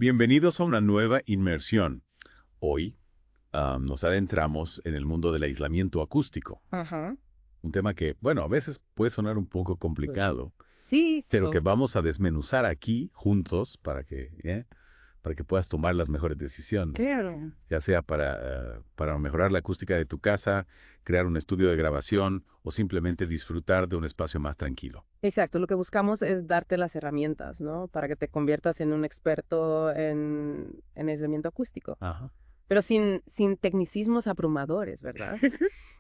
Bienvenidos a una nueva inmersión. Hoy nos adentramos en el mundo del aislamiento acústico. Ajá. Un tema que, bueno, a veces puede sonar un poco complicado, Sí, pero que vamos a desmenuzar aquí juntos para que puedas tomar las mejores decisiones. claro. Ya sea para mejorar la acústica de tu casa, crear un estudio de grabación o simplemente disfrutar de un espacio más tranquilo. Exacto, lo que buscamos es darte las herramientas, ¿no? Para que te conviertas en un experto en aislamiento acústico. Ajá. Pero sin tecnicismos abrumadores, ¿verdad?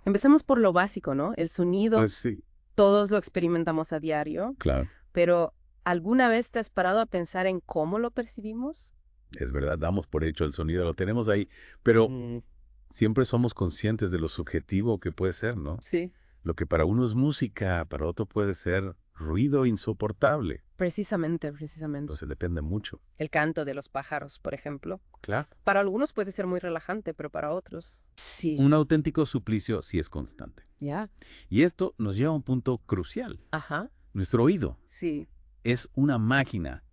Empecemos por lo básico, ¿no? El sonido, Pues sí, todos lo experimentamos a diario, claro. pero ¿alguna vez te has parado a pensar en cómo lo percibimos? Es verdad, damos por hecho el sonido, lo tenemos ahí, pero Mm, siempre somos conscientes de lo subjetivo que puede ser, ¿no? sí. Lo que para uno es música, para otro puede ser ruido insoportable. Precisamente. Entonces depende mucho. El canto de los pájaros, por ejemplo. Claro. Para algunos puede ser muy relajante, pero para otros. Sí. Un auténtico suplicio si es constante. Ya. Y esto nos lleva a un punto crucial. Ajá. Nuestro oído Sí. es una máquina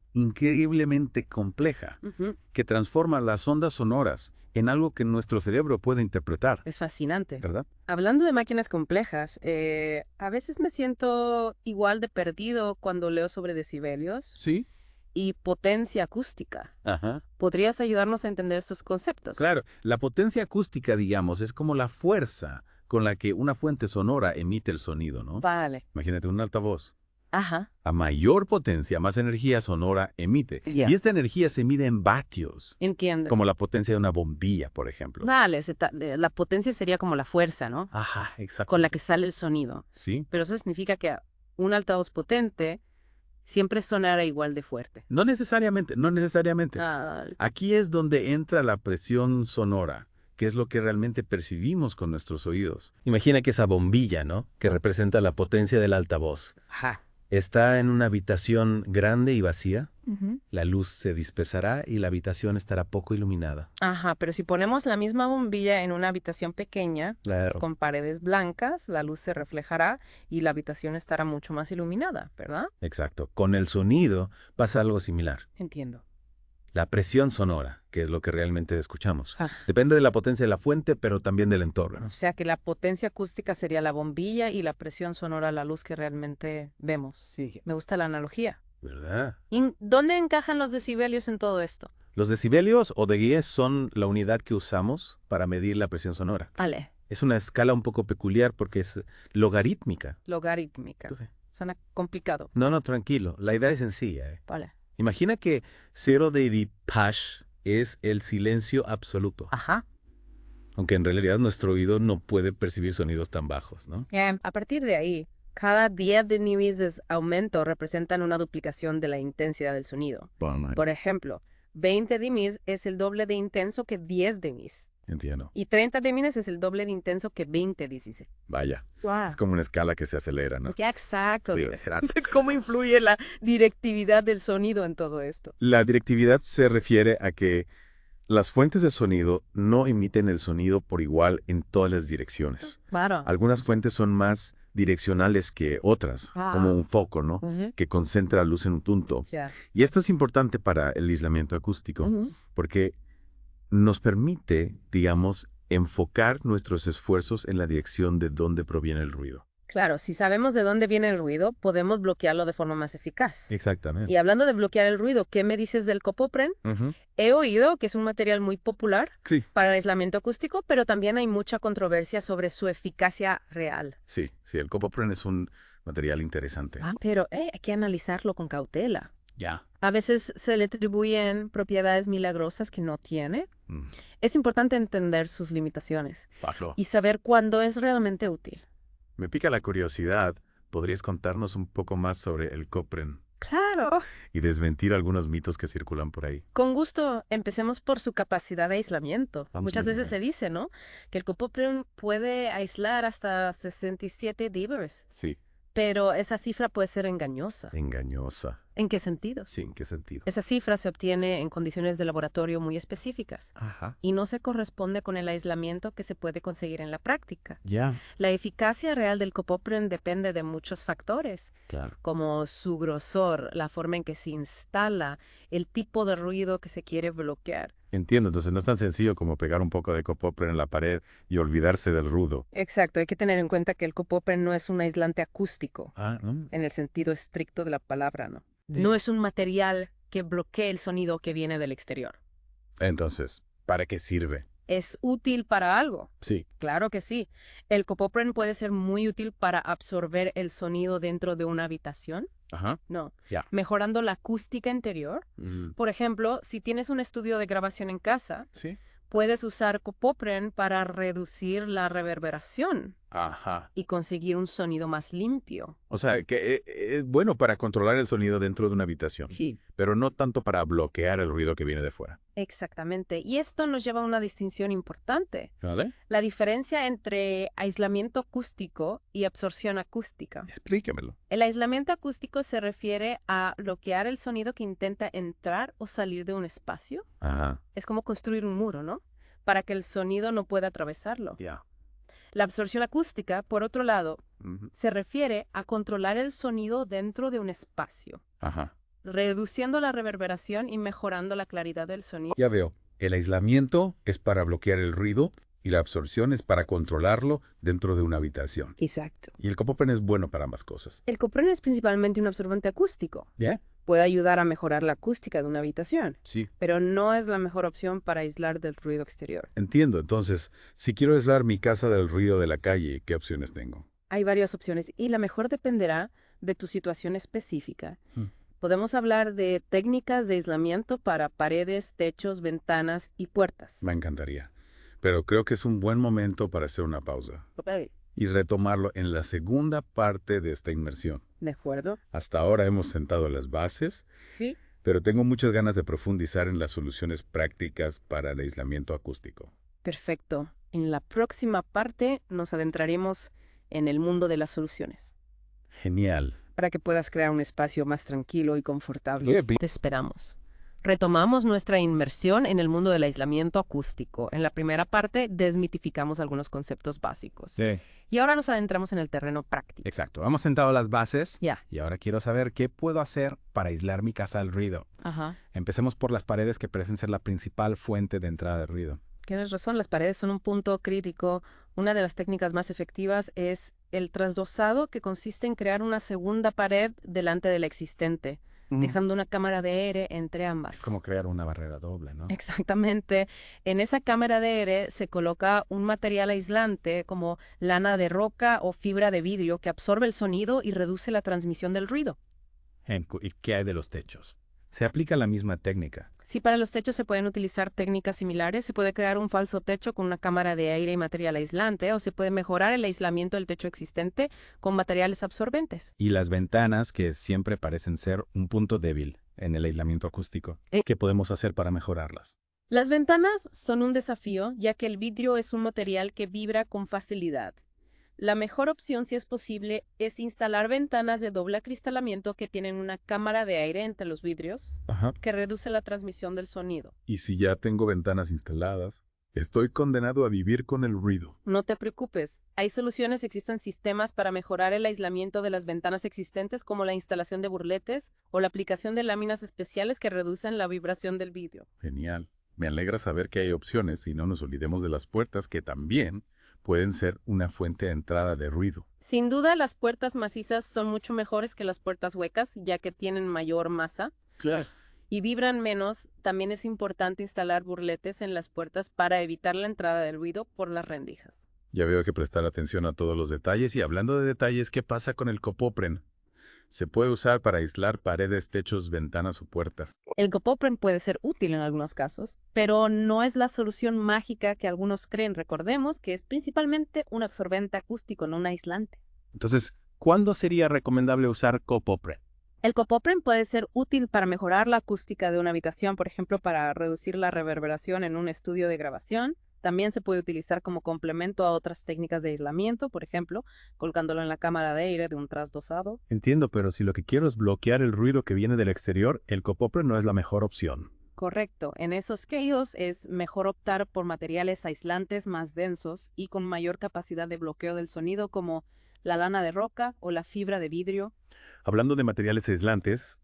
increíblemente compleja Ujú. que transforma las ondas sonoras en algo que nuestro cerebro puede interpretar, Es fascinante. ¿verdad? Hablando de máquinas complejas, a veces me siento igual de perdido cuando leo sobre decibelios Sí. y potencia acústica. Ajá. ¿Podrías ayudarnos a entender esos conceptos? Claro, la potencia acústica, digamos, es como la fuerza con la que una fuente sonora emite el sonido, ¿no? Vale. Imagínate un altavoz. Ajá. A mayor potencia, más energía sonora emite. Ya. Y esta energía se mide en vatios, Entiendo. como la potencia de una bombilla, por ejemplo. Vale, la potencia sería como la fuerza, ¿no? Ajá, exacto. Con la que sale el sonido. Sí. Pero eso significa que un altavoz potente siempre sonará igual de fuerte. No necesariamente, no necesariamente. Ah, Aquí es donde entra la presión sonora, que es lo que realmente percibimos con nuestros oídos. Imagina que esa bombilla, ¿no? Que representa la potencia del altavoz. ajá. Está en una habitación grande y vacía. Ujú. La luz se dispersará y la habitación estará poco iluminada. Ajá, pero si ponemos la misma bombilla en una habitación pequeña, Claro. con paredes blancas, la luz se reflejará y la habitación estará mucho más iluminada, ¿verdad? Exacto. Con el sonido pasa algo similar. Entiendo. La presión sonora, que es lo que realmente escuchamos. Ah, Depende de la potencia de la fuente, pero también del entorno. o sea que la potencia acústica sería la bombilla y la presión sonora la luz que realmente vemos. Sí. Me gusta la analogía. ¿Verdad? ¿Y dónde encajan los decibelios en todo esto? Los decibelios o dBs son la unidad que usamos para medir la presión sonora. Vale, Es una escala un poco peculiar porque es logarítmica. logarítmica. Entonces, Suena complicado. no, tranquilo. La idea es sencilla. Vale. Imagina que 0 dBpash es el silencio absoluto. Ajá. Aunque en realidad nuestro oído no puede percibir sonidos tan bajos, ¿no? A partir de ahí, cada 10 dBs de aumento representan una duplicación de la intensidad del sonido. Por ejemplo, 20 dBs es el doble de intenso que 10 dBs. Entiendo. Y 30 dBs es el doble de intenso que 20 dBs. Vaya. Wow. Es como una escala que se acelera, ¿no? Ya, exacto. Digo, ¿Cómo influye la directividad del sonido en todo esto? La directividad se refiere a que las fuentes de sonido no emiten el sonido por igual en todas las direcciones. Claro. Algunas fuentes son más direccionales que otras, Ah. como un foco, ¿no? Ujú. Que concentra luz en un punto. Ya. Y esto es importante para el aislamiento acústico, Ujú. porque nos permite, digamos, enfocar nuestros esfuerzos en la dirección de dónde proviene el ruido. Claro, si sabemos de dónde viene el ruido, podemos bloquearlo de forma más eficaz. Exactamente. Y hablando de bloquear el ruido, ¿qué me dices del copopren? Ujú. He oído que es un material muy popular Sí, para el aislamiento acústico, pero también hay mucha controversia sobre su eficacia real. sí, el copopren es un material interesante. Pero hay que analizarlo con cautela. Ya. A veces se le atribuyen propiedades milagrosas que no tiene. Mm. Es importante entender sus limitaciones Pablo, y saber cuándo es realmente útil. me pica la curiosidad. ¿Podrías contarnos un poco más sobre el copren Claro. y desmentir algunos mitos que circulan por ahí? Con gusto, empecemos por su capacidad de aislamiento. Vamos Muchas muy veces bien. se dice, ¿no?, que el copopren puede aislar hasta 67 dBs, Sí, pero esa cifra puede ser engañosa. engañosa. ¿En qué sentido? Sí, ¿en qué sentido? Esa cifra se obtiene en condiciones de laboratorio muy específicas Ajá. y no se corresponde con el aislamiento que se puede conseguir en la práctica. Ya. La eficacia real del copopren depende de muchos factores, Claro. como su grosor, la forma en que se instala, el tipo de ruido que se quiere bloquear. Entiendo, entonces no es tan sencillo como pegar un poco de copopren en la pared y olvidarse del ruido. Exacto, hay que tener en cuenta que el copopren no es un aislante acústico, Ah, ¿no? en el sentido estricto de la palabra, ¿no? Sí. No es un material que bloquee el sonido que viene del exterior. Entonces, ¿para qué sirve? ¿Es útil para algo? Sí. Claro que sí. El copopren puede ser muy útil para absorber el sonido dentro de una habitación. Ajá. No. Ya. Mejorando la acústica interior. Por ejemplo, si tienes un estudio de grabación en casa, Sí. puedes usar copopren para reducir la reverberación Ajá. y conseguir un sonido más limpio. O sea, que es bueno para controlar el sonido dentro de una habitación, Sí. pero no tanto para bloquear el ruido que viene de fuera. Exactamente. Y esto nos lleva a una distinción importante. ¿Vale? La diferencia entre aislamiento acústico y absorción acústica. Explícamelo. El aislamiento acústico se refiere a bloquear el sonido que intenta entrar o salir de un espacio. Ajá. Es como construir un muro, ¿no? Para que el sonido no pueda atravesarlo. Ya. La absorción acústica, por otro lado, se refiere a controlar el sonido dentro de un espacio, Ajá. reduciendo la reverberación y mejorando la claridad del sonido. Ya veo, el aislamiento es para bloquear el ruido y la absorción es para controlarlo dentro de una habitación. Exacto. Y el copopren es bueno para ambas cosas. El copopren es principalmente un absorbente acústico. ¿Ya? Puede ayudar a mejorar la acústica de una habitación, Sí. pero no es la mejor opción para aislar del ruido exterior. Entiendo. Entonces, si quiero aislar mi casa del ruido de la calle, ¿qué opciones tengo? Hay varias opciones y la mejor dependerá de tu situación específica. Podemos hablar de técnicas de aislamiento para paredes, techos, ventanas y puertas. Me encantaría. Pero creo que es un buen momento para hacer una pausa y retomarlo en la segunda parte de esta inmersión. ¿De acuerdo? Hasta ahora hemos sentado las bases, Sí. pero tengo muchas ganas de profundizar en las soluciones prácticas para el aislamiento acústico. Perfecto. En la próxima parte nos adentraremos en el mundo de las soluciones, Genial. para que puedas crear un espacio más tranquilo y confortable. Bien. Te esperamos. Retomamos nuestra inmersión en el mundo del aislamiento acústico. En la primera parte desmitificamos algunos conceptos básicos. Sí, Y ahora nos adentramos en el terreno práctico. exacto. Hemos sentado las bases Ya. y ahora quiero saber qué puedo hacer para aislar mi casa del ruido. Ajá. Empecemos por las paredes que parecen ser la principal fuente de entrada de ruido. Tienes razón, las paredes son un punto crítico. Una de las técnicas más efectivas es el trasdosado, que consiste en crear una segunda pared delante de la existente, dejando una cámara de aire entre ambas. Es como crear una barrera doble, ¿no? Exactamente. En esa cámara de aire se coloca un material aislante como lana de roca o fibra de vidrio que absorbe el sonido y reduce la transmisión del ruido. ¿Y qué hay de los techos? Se aplica la misma técnica. Si para los techos se pueden utilizar técnicas similares, se puede crear un falso techo con una cámara de aire y material aislante, o se puede mejorar el aislamiento del techo existente con materiales absorbentes. Y las ventanas, que siempre parecen ser un punto débil en el aislamiento acústico. ¿Qué podemos hacer para mejorarlas? Las ventanas son un desafío, ya que el vidrio es un material que vibra con facilidad. La mejor opción, si es posible, es instalar ventanas de doble acristalamiento que tienen una cámara de aire entre los vidrios Ajá. que reduce la transmisión del sonido. Y si ya tengo ventanas instaladas, estoy condenado a vivir con el ruido. No te preocupes, hay soluciones, existen sistemas para mejorar el aislamiento de las ventanas existentes, como la instalación de burletes o la aplicación de láminas especiales que reducen la vibración del vidrio. Genial. Me alegra saber que hay opciones y no nos olvidemos de las puertas, que también pueden ser una fuente de entrada de ruido. Sin duda, las puertas macizas son mucho mejores que las puertas huecas, ya que tienen mayor masa Claro. y vibran menos. También es importante instalar burletes en las puertas para evitar la entrada del ruido por las rendijas. Ya veo que prestar atención a todos los detalles. Y hablando de detalles, ¿qué pasa con el copopren? Se puede usar para aislar paredes, techos, ventanas o puertas. El copopren puede ser útil en algunos casos, pero no es la solución mágica que algunos creen. Recordemos que es principalmente un absorbente acústico, no un aislante. Entonces, ¿cuándo sería recomendable usar copopren? El copopren puede ser útil para mejorar la acústica de una habitación, por ejemplo, para reducir la reverberación en un estudio de grabación, También se puede utilizar como complemento a otras técnicas de aislamiento, por ejemplo, colocándolo en la cámara de aire de un trasdosado. Entiendo, pero si lo que quiero es bloquear el ruido que viene del exterior, el copopre no es la mejor opción. Correcto. En esos casos es mejor optar por materiales aislantes más densos y con mayor capacidad de bloqueo del sonido como la lana de roca o la fibra de vidrio. Hablando de materiales aislantes,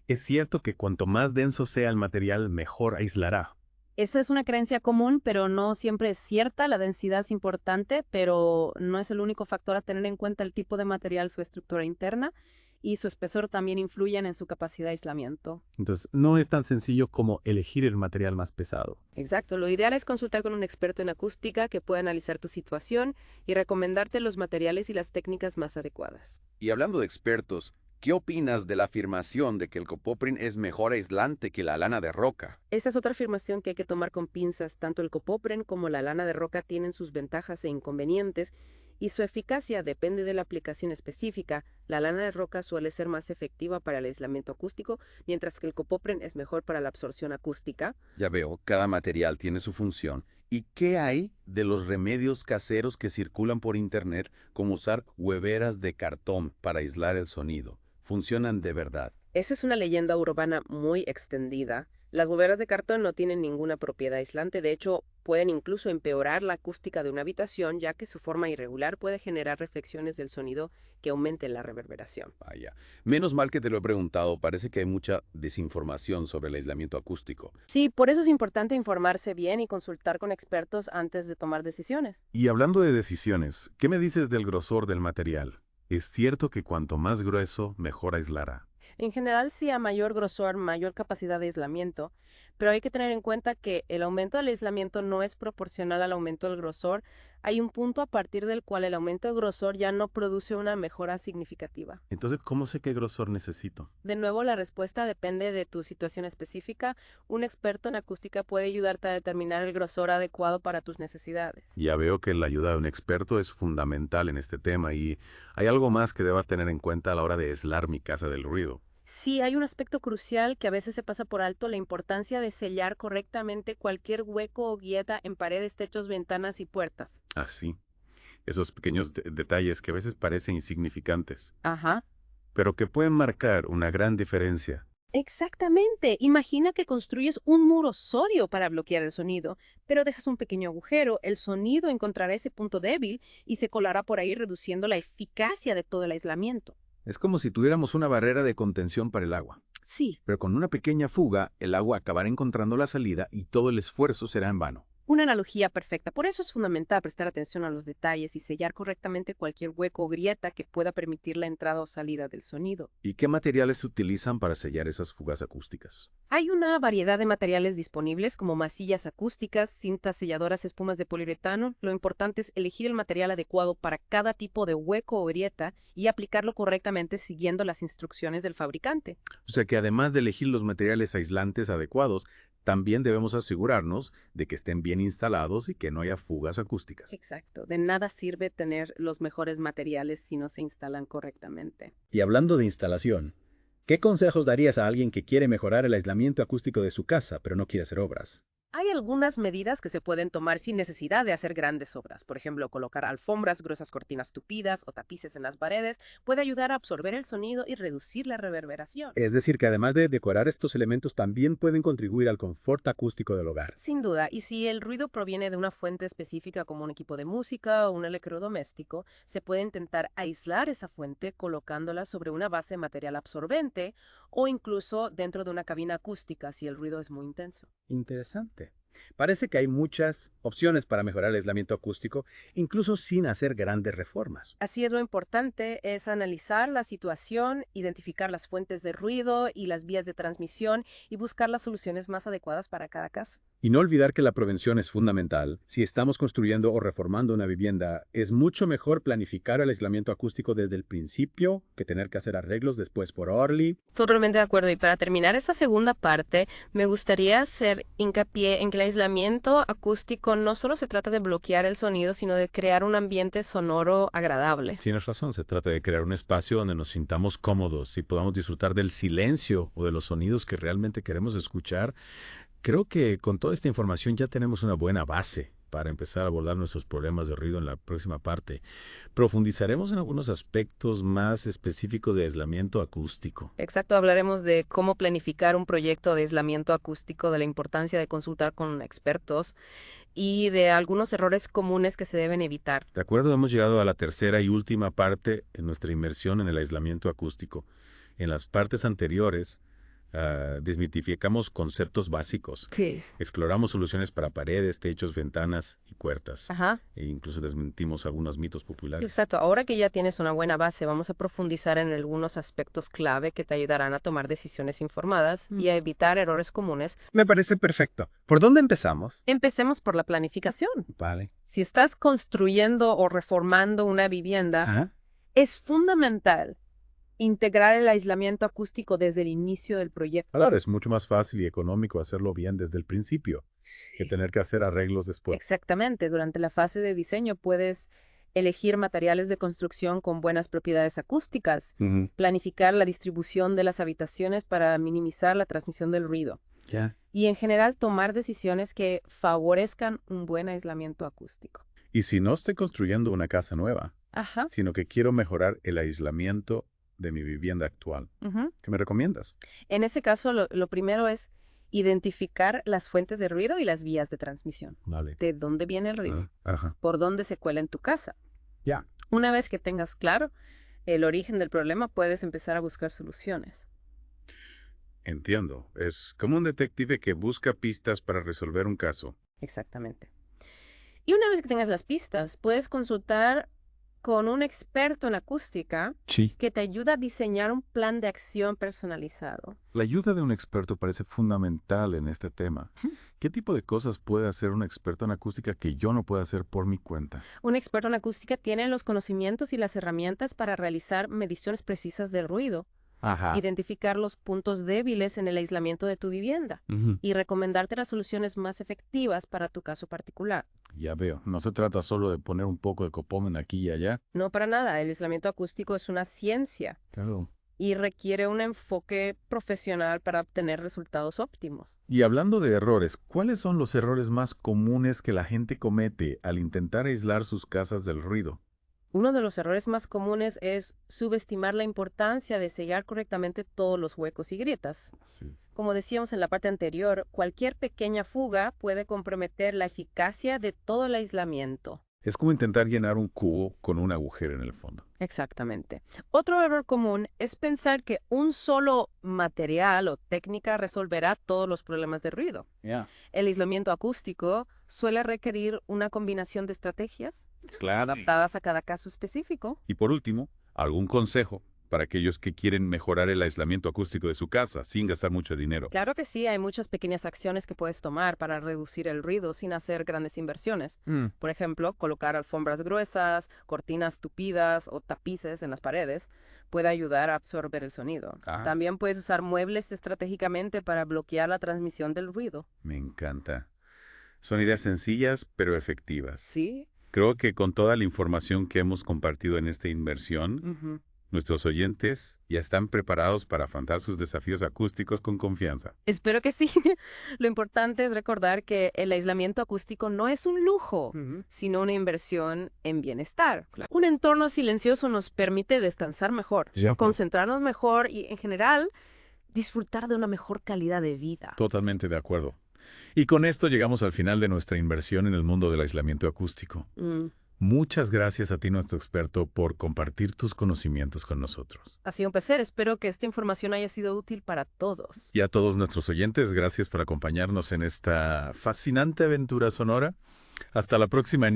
es cierto que cuanto más denso sea el material, mejor aislará. Esa es una creencia común, pero no siempre es cierta. La densidad es importante, pero no es el único factor a tener en cuenta. El tipo de material, su estructura interna y su espesor también influyen en su capacidad de aislamiento. Entonces, no es tan sencillo como elegir el material más pesado. Exacto. Lo ideal es consultar con un experto en acústica que pueda analizar tu situación y recomendarte los materiales y las técnicas más adecuadas. Y hablando de expertos, ¿qué opinas de la afirmación de que el copoprin es mejor aislante que la lana de roca? Esta es otra afirmación que hay que tomar con pinzas. Tanto el copopren como la lana de roca tienen sus ventajas e inconvenientes y su eficacia depende de la aplicación específica. La lana de roca suele ser más efectiva para el aislamiento acústico, mientras que el copopren es mejor para la absorción acústica. Ya veo, cada material tiene su función. ¿Y qué hay de los remedios caseros que circulan por internet, como usar hueveras de cartón para aislar el sonido? ¿Funcionan de verdad? Esa es una leyenda urbana muy extendida. Las boberas de cartón no tienen ninguna propiedad aislante, de hecho, pueden incluso empeorar la acústica de una habitación, ya que su forma irregular puede generar reflexiones del sonido que aumenten la reverberación. Vaya, menos mal que te lo he preguntado, parece que hay mucha desinformación sobre el aislamiento acústico. Sí, por eso es importante informarse bien y consultar con expertos antes de tomar decisiones. Y hablando de decisiones, ¿qué me dices del grosor del material? ¿Es cierto que cuanto más grueso, mejor aislará? En general, sí, a mayor grosor, mayor capacidad de aislamiento, pero hay que tener en cuenta que el aumento del aislamiento no es proporcional al aumento del grosor. Hay un punto a partir del cual el aumento de grosor ya no produce una mejora significativa. Entonces, ¿cómo sé qué grosor necesito? De nuevo, la respuesta depende de tu situación específica. Un experto en acústica puede ayudarte a determinar el grosor adecuado para tus necesidades. Ya veo que la ayuda de un experto es fundamental en este tema y hay algo más que deba tener en cuenta a la hora de aislar mi casa del ruido. Sí, hay un aspecto crucial que a veces se pasa por alto, la importancia de sellar correctamente cualquier hueco o grieta en paredes, techos, ventanas y puertas. Así. Esos pequeños detalles que a veces parecen insignificantes, Ajá. pero que pueden marcar una gran diferencia. Exactamente. Imagina que construyes un muro sólido para bloquear el sonido, pero dejas un pequeño agujero, el sonido encontrará ese punto débil y se colará por ahí reduciendo la eficacia de todo el aislamiento. Es como si tuviéramos una barrera de contención para el agua. Sí, Pero con una pequeña fuga, el agua acabará encontrando la salida y todo el esfuerzo será en vano. una analogía perfecta. Por eso es fundamental prestar atención a los detalles y sellar correctamente cualquier hueco o grieta que pueda permitir la entrada o salida del sonido. ¿Y qué materiales se utilizan para sellar esas fugas acústicas? Hay una variedad de materiales disponibles como masillas acústicas, cintas selladoras, espumas de poliuretano. Lo importante es elegir el material adecuado para cada tipo de hueco o grieta y aplicarlo correctamente siguiendo las instrucciones del fabricante. O sea que además de elegir los materiales aislantes adecuados, también debemos asegurarnos de que estén bien instalados y que no haya fugas acústicas. Exacto. De nada sirve tener los mejores materiales si no se instalan correctamente. Y hablando de instalación, ¿qué consejos darías a alguien que quiere mejorar el aislamiento acústico de su casa, pero no quiere hacer obras? Hay algunas medidas que se pueden tomar sin necesidad de hacer grandes obras. Por ejemplo, colocar alfombras, gruesas cortinas tupidas o tapices en las paredes puede ayudar a absorber el sonido y reducir la reverberación. Es decir, que además de decorar, estos elementos también pueden contribuir al confort acústico del hogar. Sin duda, y si el ruido proviene de una fuente específica como un equipo de música o un electrodoméstico, se puede intentar aislar esa fuente colocándola sobre una base de material absorbente o incluso dentro de una cabina acústica si el ruido es muy intenso. Interesante. Parece que hay muchas opciones para mejorar el aislamiento acústico, incluso sin hacer grandes reformas. Así es, lo importante es analizar la situación, identificar las fuentes de ruido y las vías de transmisión y buscar las soluciones más adecuadas para cada caso. Y no olvidar que la prevención es fundamental. Si estamos construyendo o reformando una vivienda, es mucho mejor planificar el aislamiento acústico desde el principio que tener que hacer arreglos después por orly. Totalmente de acuerdo. Y para terminar esta segunda parte, me gustaría hacer hincapié en que el aislamiento acústico no solo se trata de bloquear el sonido, sino de crear un ambiente sonoro agradable. Tienes razón, se trata de crear un espacio donde nos sintamos cómodos y podamos disfrutar del silencio o de los sonidos que realmente queremos escuchar. Creo que con toda esta información ya tenemos una buena base para empezar a abordar nuestros problemas de ruido en la próxima parte. Profundizaremos en algunos aspectos más específicos de aislamiento acústico. Exacto, hablaremos de cómo planificar un proyecto de aislamiento acústico, de la importancia de consultar con expertos y de algunos errores comunes que se deben evitar. De acuerdo, hemos llegado a la tercera y última parte en nuestra inmersión en el aislamiento acústico. En las partes anteriores, desmitificamos conceptos básicos. ¿Qué? Exploramos soluciones para paredes, techos, ventanas y puertas. Ajá. E incluso desmentimos algunos mitos populares. Exacto. Ahora que ya tienes una buena base, vamos a profundizar en algunos aspectos clave que te ayudarán a tomar decisiones informadas y a evitar errores comunes. Me parece perfecto. ¿Por dónde empezamos? Empecemos por la planificación. Vale. Si estás construyendo o reformando una vivienda, Ajá. es fundamental integrar el aislamiento acústico desde el inicio del proyecto. Claro, es mucho más fácil y económico hacerlo bien desde el principio que tener que hacer arreglos después. Exactamente. Durante la fase de diseño puedes elegir materiales de construcción con buenas propiedades acústicas, planificar la distribución de las habitaciones para minimizar la transmisión del ruido Ya. y en general tomar decisiones que favorezcan un buen aislamiento acústico. Y si no estoy construyendo una casa nueva, Ajá. sino que quiero mejorar el aislamiento de mi vivienda actual, Ujú. ¿qué me recomiendas? En ese caso, lo primero es identificar las fuentes de ruido y las vías de transmisión. Vale. ¿De dónde viene el ruido? Ajá. ¿Por dónde se cuela en tu casa? Ya. Una vez que tengas claro el origen del problema, puedes empezar a buscar soluciones. Entiendo. Es como un detective que busca pistas para resolver un caso. Exactamente. Y una vez que tengas las pistas, puedes consultar con un experto en acústica Sí. que te ayuda a diseñar un plan de acción personalizado. La ayuda de un experto parece fundamental en este tema. ¿Qué tipo de cosas puede hacer un experto en acústica que yo no pueda hacer por mi cuenta? Un experto en acústica tiene los conocimientos y las herramientas para realizar mediciones precisas del ruido, Ajá. identificar los puntos débiles en el aislamiento de tu vivienda y recomendarte las soluciones más efectivas para tu caso particular. Ya veo. No se trata solo de poner un poco de copomen aquí y allá. No para nada, el aislamiento acústico es una ciencia Claro. y requiere un enfoque profesional para obtener resultados óptimos. Y hablando de errores, ¿cuáles son los errores más comunes que la gente comete al intentar aislar sus casas del ruido? Uno de los errores más comunes es subestimar la importancia de sellar correctamente todos los huecos y grietas. Sí. Como decíamos en la parte anterior, cualquier pequeña fuga puede comprometer la eficacia de todo el aislamiento. Es como intentar llenar un cubo con un agujero en el fondo. Exactamente. Otro error común es pensar que un solo material o técnica resolverá todos los problemas de ruido. Ya. El aislamiento acústico suele requerir una combinación de estrategias Claro. adaptadas a cada caso específico. Y por último, algún consejo para aquellos que quieren mejorar el aislamiento acústico de su casa sin gastar mucho dinero. Claro que sí, hay muchas pequeñas acciones que puedes tomar para reducir el ruido sin hacer grandes inversiones. Por ejemplo, colocar alfombras gruesas, cortinas tupidas o tapices en las paredes puede ayudar a absorber el sonido. Ah. También puedes usar muebles estratégicamente para bloquear la transmisión del ruido. Me encanta. Son ideas sencillas pero efectivas. Sí. Creo que con toda la información que hemos compartido en esta inmersión, nuestros oyentes ya están preparados para afrontar sus desafíos acústicos con confianza. Espero que sí. Lo importante es recordar que el aislamiento acústico no es un lujo, sino una inversión en bienestar. Un entorno silencioso nos permite descansar mejor, concentrarnos mejor y, en general, disfrutar de una mejor calidad de vida. Totalmente de acuerdo. Y con esto llegamos al final de nuestra inversión en el mundo del aislamiento acústico. Muchas gracias a ti, nuestro experto, por compartir tus conocimientos con nosotros. Ha sido un placer. Espero que esta información haya sido útil para todos. Y a todos nuestros oyentes, gracias por acompañarnos en esta fascinante aventura sonora. Hasta la próxima.